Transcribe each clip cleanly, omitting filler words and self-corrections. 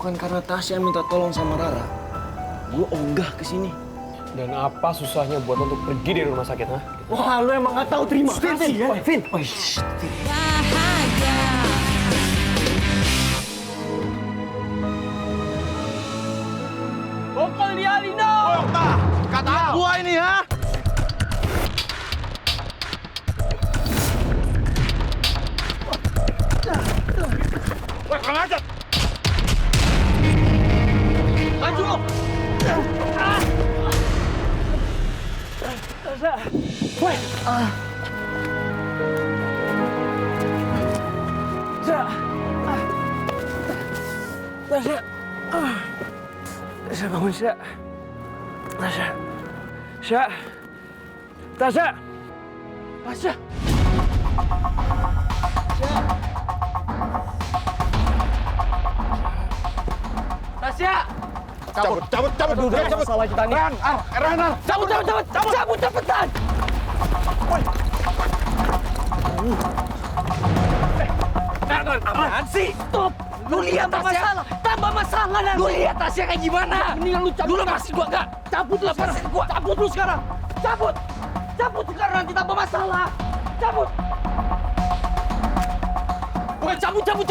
bukan karena Tasya minta tolong sama Rara, gue ogah kesini. Dan apa susahnya buat untuk pergi dari rumah sakit, ha? Wah, lu emang nggak tahu terima kasih kan? Vin. Oh, Vin. Pokok dia Lino! Kata gua ini, ha? Wah, kurang ajar! Maju lo! Woi! Tasya! Tasya bangun, Tasya. Tasya. Tasya. Tasya. Tasya. Tasya. Cabut dulu. Masalah kita nih. Ran. Cabut cepetan. Woi. Apaan sih? Stop. Lu lihat Tasya. Tambah masalah nanti. Lu lihat Tasya kayak gimana? Mendingan lu cabut. Lu lepasin gua enggak? Cabut lu sekarang. Cabut lu sekarang. Cabut. Cabut sekarang nanti tambah masalah. Cabut. Bukan cabut. Cabut.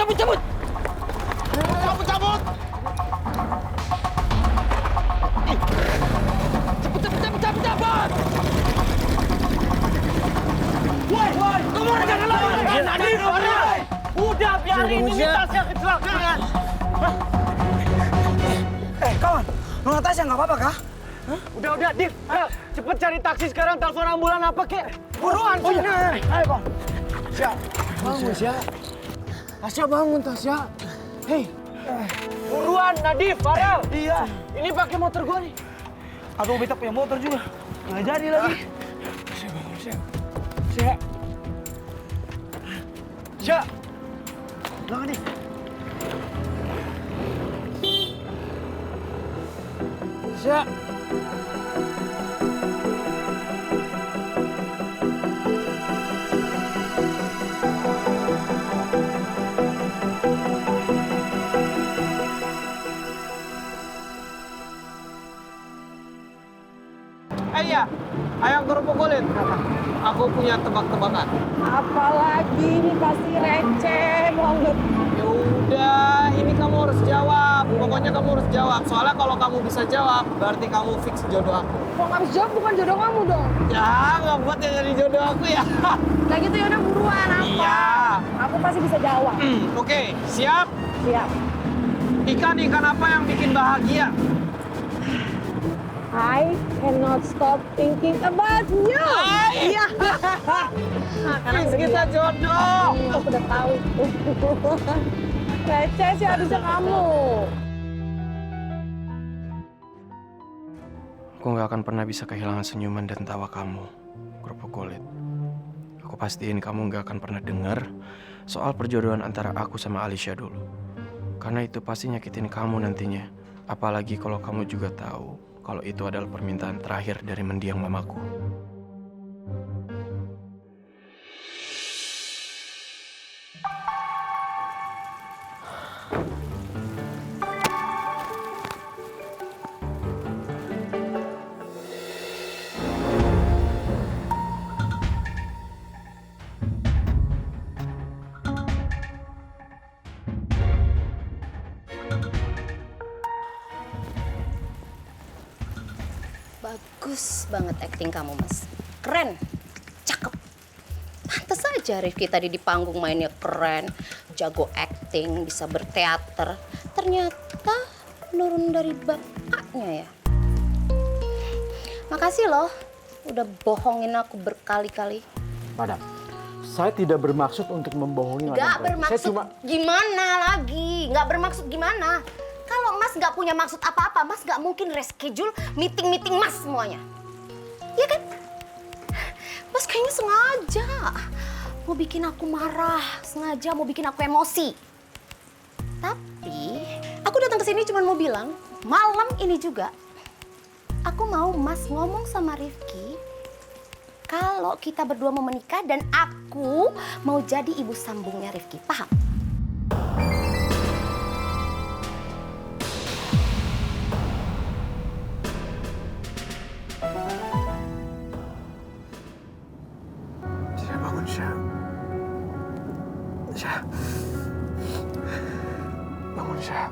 Cepet. Woi. Kamu jangan lawan. Udah biarin ini Tasya kecelakaan. Kawan, Nona Tasya nggak apa-apa kah? Udah, Div. Ayo, cepet cari taksi sekarang, telepon ambulan apa kek. Buruan, Oh iya. Ayo, Bang. Tasya, bangun, Tasya. Tasya bangun, Tasya. Hei. Buruan, Nadif, Farel. Iya. Ini pakai motor gua nih. Aduh, beta punya motor juga. Nggak jadi lagi. Tasya bangun, Tasya. Tasya. Jangan nih. Tasya. Iya, ayam kerupuk kulit. Aku punya tebak-tebakan. Apalagi ini pasti receh banget. Ya udah, ini kamu harus jawab. Pokoknya kamu harus jawab. Soalnya kalau kamu bisa jawab, berarti kamu fix jodoh aku. Kok nggak bisa jawab bukan jodoh kamu dong. Ya, nggak buat yang jadi jodoh aku ya. Kayak gitu ya udah buruan apa? Iya. Aku pasti bisa jawab. Oke, siap. Siap. Ikan apa yang bikin bahagia? I cannot stop thinking about you. Iya. Fix kita jodoh. Aku udah tahu. Receh sih harusnya kamu. Aku nggak akan pernah bisa kehilangan senyuman dan tawa kamu, kerupuk kulit. Aku pastiin kamu nggak akan pernah dengar soal perjodohan antara aku sama Alicia dulu. Karena itu pasti nyakitin kamu nantinya. Apalagi kalau kamu juga tahu kalau itu adalah permintaan terakhir dari mendiang mamaku. Bagus banget akting kamu, Mas. Keren, cakep. Pantes aja Rifki tadi di panggung mainnya keren, jago akting, bisa berteater. Ternyata nurun dari bapaknya ya. Makasih loh, udah bohongin aku berkali-kali. Madam, saya tidak bermaksud untuk membohongi Madam. Gak Saya bermaksud gimana lagi? Gak bermaksud gimana? Kalau Mas gak punya maksud apa-apa, Mas gak mungkin reschedule meeting-meeting Mas semuanya. Iya kan? Mas kayaknya sengaja mau bikin aku marah, sengaja mau bikin aku emosi. Tapi aku datang ke sini cuma mau bilang, malam ini juga aku mau Mas ngomong sama Rifki kalau kita berdua mau menikah dan aku mau jadi ibu sambungnya Rifki. Paham? Syah. Bangun, Syah.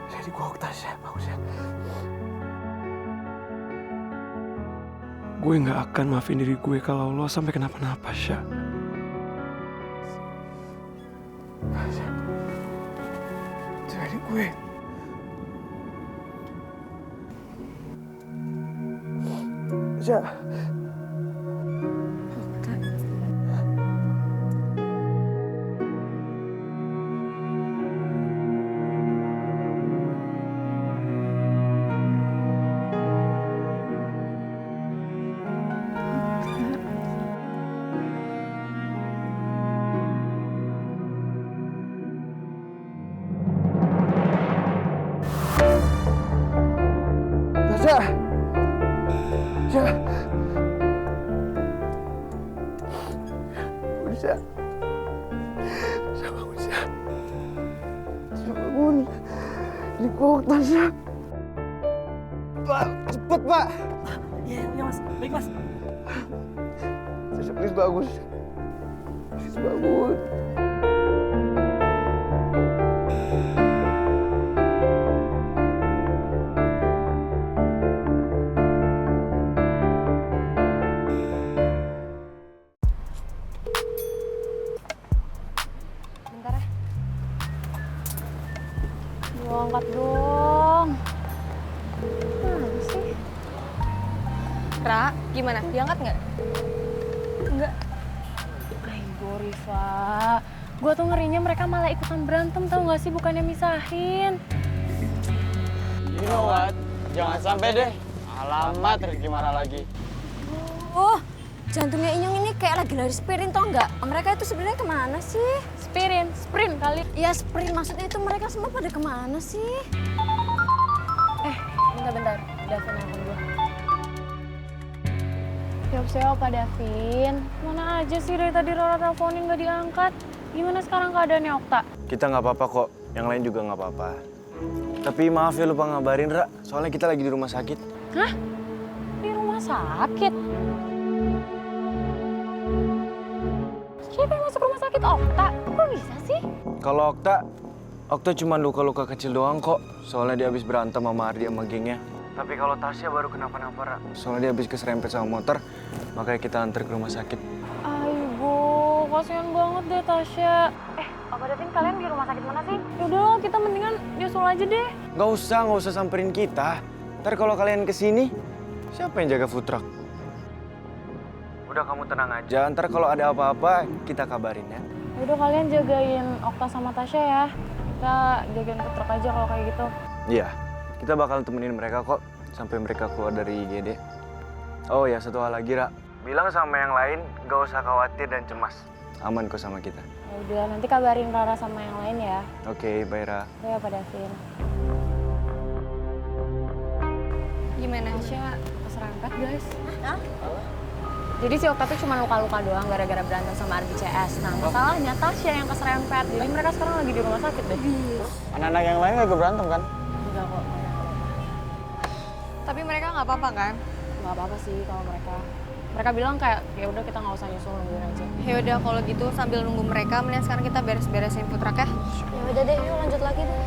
Syah, di gua Okta, Syah. Bangun, Syah. Gue nggak akan maafin diri gue kalau lo sampai kenapa-napa, Syah. Syah. Syah, di gue. Syah. Tasya! Syah! Bangun, Syah. Syah, bangun, Syah. Syah, bangun. Ini gua Okta, Syah. Pak, cepet, Pak. Iya, Mas. Baik, Mas. Syah, please bangun. Please bangun. Bentar ya. Duh, angkat dong. Mana sih? Ra, gimana? Diangkat nggak? Enggak. Ayo, Riva. Gua tuh ngerinya mereka malah ikutan berantem, tau nggak sih? Bukannya misahin. You know what? Jangan sampai deh. Alamat Rizky marah lagi. Oh, jantungnya Inyong ini kayak lagi lari sprint tau nggak? Mereka itu sebenarnya kemana sih? Sprint kali. Ya sprint maksudnya itu mereka semua pada kemana sih? Bentar. Davin nelfon gue. Siap-siap Pak Davin. Mana aja sih dari tadi Rara teleponin nggak diangkat. Gimana sekarang keadaannya Okta? Kita nggak apa-apa kok. Yang lain juga nggak apa-apa. Tapi maaf ya lupa ngabarin, Ra. Soalnya kita lagi di rumah sakit. Hah? Di rumah sakit? Siapa yang masuk rumah sakit? Okta? Kok bisa sih? Kalau Okta cuma luka-luka kecil doang kok. Soalnya dia habis berantem sama Ardi sama gengnya. Tapi kalau Tasya baru kenapa-napa, Ra. Soalnya dia habis keserempet sama motor. Makanya kita antar ke rumah sakit. Aigo, kasihan banget deh Tasya. Pak Davin, kalian di rumah sakit mana sih? Yaudah, kita mendingan nyusul aja deh. Nggak usah samperin kita. Ntar kalau kalian kesini, siapa yang jaga food truck? Udah kamu tenang aja, ntar kalau ada apa-apa kita kabarin ya. Yaudah, kalian jagain Okta sama Tasya ya. Kita jagain food truck aja kalau kayak gitu. Iya, kita bakal temenin mereka kok sampai mereka keluar dari IGD. Oh ya, satu hal lagi, Ra. Bilang sama yang lain, nggak usah khawatir dan cemas. Aman kok sama kita. Yaudah, nanti kabarin Rara sama yang lain ya. Oke, bye, Ra. Ya, Pak Davin. Gimana, Tasya? Keserempet, guys? Hah? Jadi si Okta tuh cuma luka-luka doang gara-gara berantem sama Ardi CS. Nah, masalahnya Tasya yang keserempet. Jadi mereka sekarang lagi di rumah sakit deh. Anak-anak yang lain gak berantem kan? Enggak kok. Tapi mereka nggak apa-apa kan? Nggak apa-apa sih kalau mereka. Mereka bilang kayak ya udah kita nggak usah nyusul, nungguin aja. Ya udah kalau gitu sambil nunggu mereka, mending sekarang kita beres-beresin food truck ya. Ya udah deh, yuk lanjut lagi deh.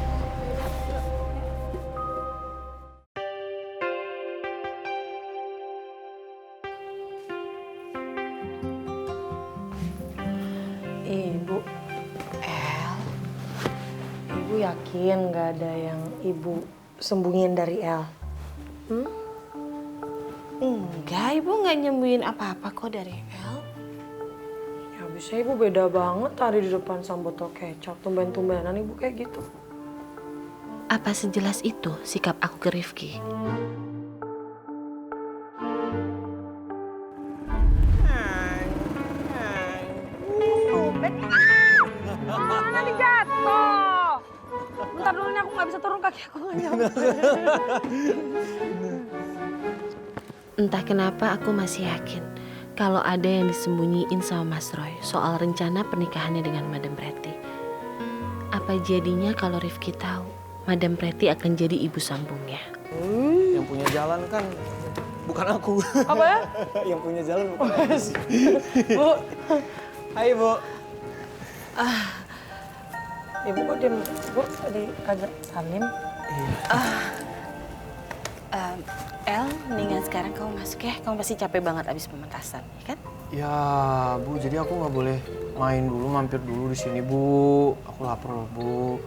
Ibu El, Ibu yakin nggak ada yang Ibu sembunyiin dari El? Enggak, Ibu nggak nyembuhin apa-apa kok dari El. Ya bisa Ibu beda banget tadi di depan sama botol kecap. Tumben-tumbenan Ibu kayak gitu. Apa sejelas itu sikap aku ke Rifki? Mana jatuh? Bentar dulu nih, aku nggak bisa turun, kaki aku nggak nyampe. Entah kenapa aku masih yakin kalau ada yang disembunyiin sama Mas Roy soal rencana pernikahannya dengan Madam Pretty. Apa jadinya kalau Rifki tahu Madam Pretty akan jadi ibu sambungnya? Yang punya jalan kan bukan aku. Apa ya? Yang punya jalan bukan aku. Bu, Hai, Bu. ibu kok diem? Bu, tadi agak salim. El, mendingan sekarang kamu masuk ya. Kamu pasti capek banget abis pementasan, ya kan? Ya, Bu, jadi aku nggak boleh main dulu, mampir dulu di sini, Bu. Aku lapar loh, Bu.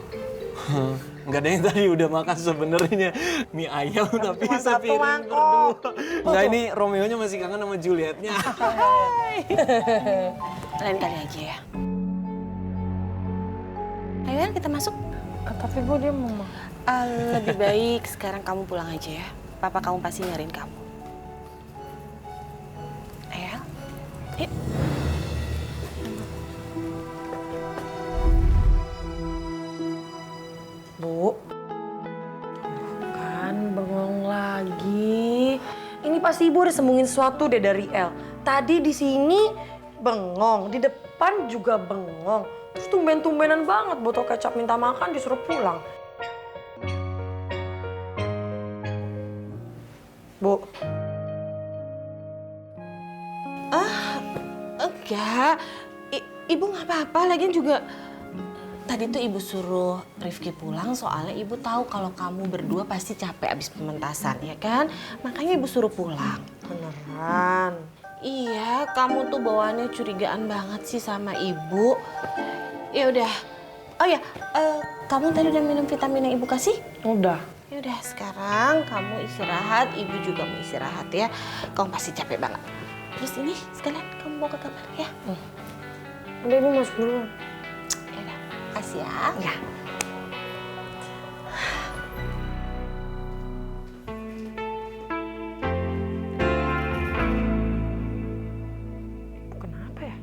Nggak ada yang tadi udah makan sebenarnya mie ayam tapi sepiring berdua. Nggak, ini Romeo-nya masih kangen sama Juliet-nya. Lain kali aja ya. Ayo El, kita masuk. Tapi Bu, dia mau Lebih baik sekarang kamu pulang aja ya. Papa kamu pasti nyariin kamu. Ayo, yuk. Bu, kan bengong lagi. Ini pasti ibu udah sembunyiin sesuatu deh dari El. Tadi di sini bengong, di depan juga bengong. Terus tumben-tumbenan banget botol kecap minta makan disuruh pulang. Bu, Enggak, ibu nggak apa-apa. Lagian juga tadi tuh ibu suruh Rifki pulang soalnya ibu tahu kalau kamu berdua pasti capek abis pementasan, ya kan? Makanya ibu suruh pulang. beneran. Iya, kamu tuh bawaannya curigaan banget sih sama ibu. Ya udah. Oh ya, kamu tadi udah minum vitamin yang ibu kasih? Udah. Ya udah, sekarang kamu istirahat, ibu juga mau istirahat ya. Kamu pasti capek banget. Terus ini sekalian kamu bawa ke kamar ya. Udah, ibu masuk dulu. Ya udah, kasih ya. Ya. Kenapa ya?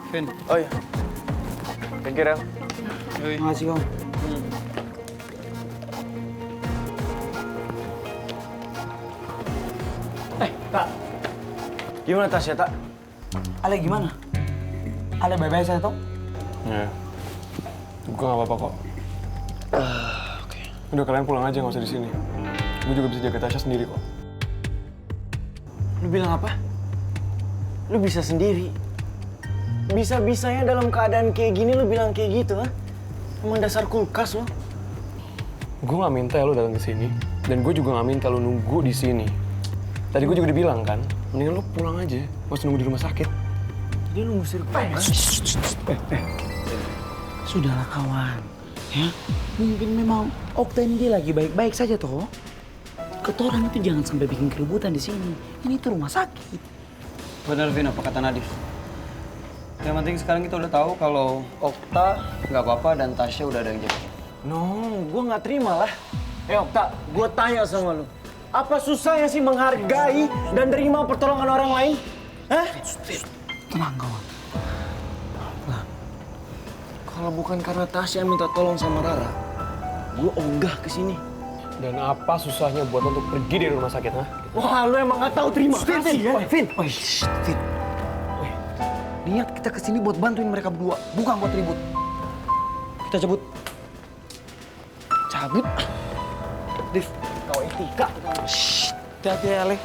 Vin, Oh iya. Thank you, Rel. makasih Om. Tak. Gimana Tasya, Tak? Ale gimana? Ale baik-baik saja toh? Ya, gue gak apa-apa kok. Oke. Udah kalian pulang aja, nggak usah di sini. Gue juga bisa jaga Tasya sendiri kok. Lu bilang apa? Lu bisa sendiri. Bisa-bisanya dalam keadaan kayak gini lu bilang kayak gitu, ha? Emang dasar kulkas lo. Gue nggak minta lu datang ke sini, dan gue juga nggak minta lu nunggu di sini. Tadi gue juga dibilang kan, mendingan lu pulang aja, nggak usah nunggu di rumah sakit. Jadi lu ngusir gue, ha? Sudahlah kawan, ya. Mungkin memang Okta ini dia lagi baik-baik saja toh. Ketoran itu jangan sampai bikin keributan di sini. Ini tuh rumah sakit. Bener Vin, apa kata Nadif? Yang penting sekarang kita udah tahu kalau Okta nggak apa-apa dan Tasya udah ada yang jaga. No, gue nggak terima lah. Okta, gue tanya sama lu. Apa susahnya sih menghargai dan terima pertolongan orang lain? Hah? Tenang kawan. Kalau bukan karena Tasya minta tolong sama Rara, gue ogah ke sini. Dan apa susahnya buat lo untuk pergi dari rumah sakit, ha? Wah, lu emang nggak tahu terima kasih ya? Vin. Vin. Niat kita kesini buat bantuin mereka berdua, bukan buat ribut. Kita cabut. Cabut. Div, kau etika. Hati-hati ya, Ale.